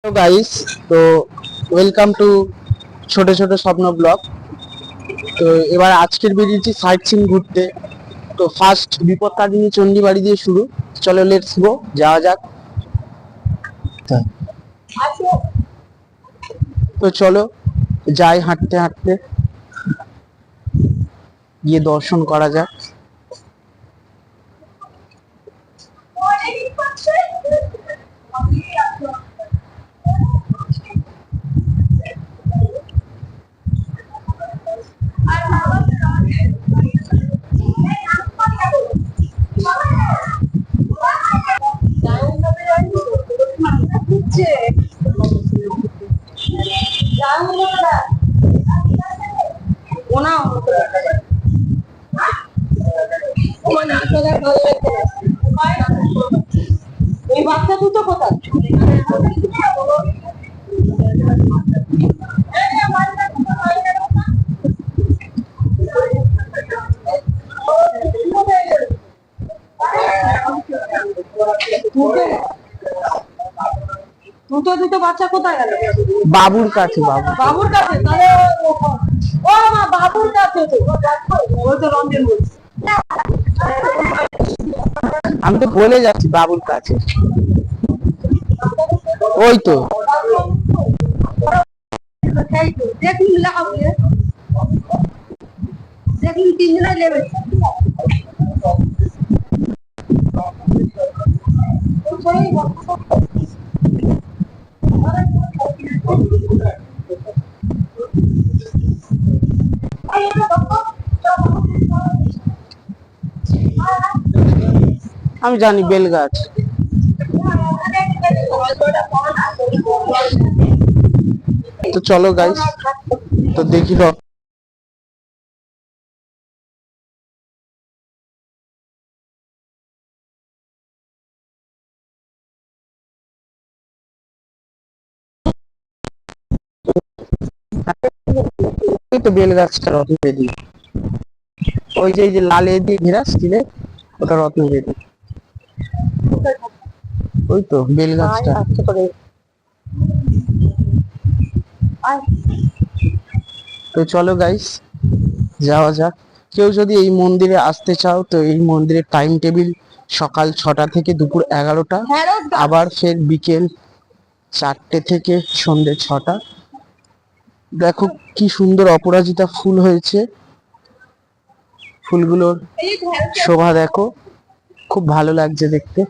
Hello guys, তো welcome to ছোট ছোট স্বপ্ন ব্লগ। তো এবার আজকের বেরিয়েছি সাইট সিন ঘুরতে। তো ফার্স্ট বিপত্তারিণী চণ্ডীবাড়ি দিয়ে শুরু। চলো লেটস গো, যাওয়া যাক। তো চলো যাই, হাঁটতে হাঁটতে গিয়ে দর্শন করা যাক। এই বাচ্চা দুটো কোথায়? দুটো দুটো বাচ্চা কোথায় গেল? বাবুর কাছে। বাবুর কাছে? তাহলে ও মা বাবুর কাছে তো ওই তো রঞ্জন বলছে। আমি তো বলে যাচ্ছি বাবুর কাছে, ওই তো। দেখুন দেখুন তিনজনে নেবে। আমি জানি বেলগাছ। তো চলো গাইস, তো দেখি এই তো বেলগাছটা, রত্নবেদী। ওই যে লাল এ দিয়ে ঘেরা স্টিলে, ওটা রত্নবেদী। ওই তো বেলগাছটা। তো চলো গাইস, যাওয়া যাক। কেউ যদি এই মন্দিরে আসতে চাও, তো এই মন্দিরের টাইম টেবিল সকাল 6টা থেকে দুপুর 11টা, আবার ফের বিকেল 4টে থেকে সন্ধ্যে 6টা। দেখো কি সুন্দর অপরাজিতা ফুল হয়েছে, ফুলগুলোর শোভা দেখো, খুব ভালো লাগছে দেখতে।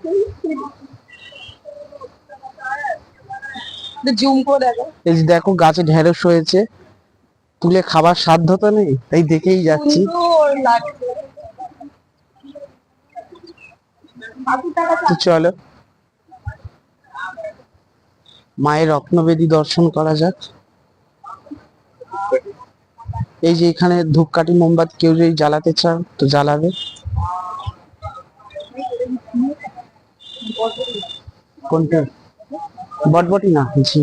এই যে দেখো গাছে ঢেঁড়স হয়েছে, তুলে খাবার সাধ্যতা নেই, তাই দেখেই যাচ্ছি। তো চলো মায়ের রত্নবেদী দর্শন করা যাক। এই যে এখানে ধূপকাঠি মোমবাতি কেউ যদি জ্বালাতে চাও তো জ্বালাবে। কোনটা? বটবটি না, ঝি।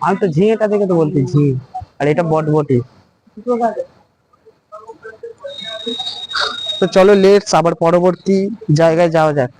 আমি তো ঝিঙেটা দেখে তো বলছি ঝি, আর এটা বটবটি। তো চলো লেটস আবার পরবর্তী জায়গায় যাওয়া যাক।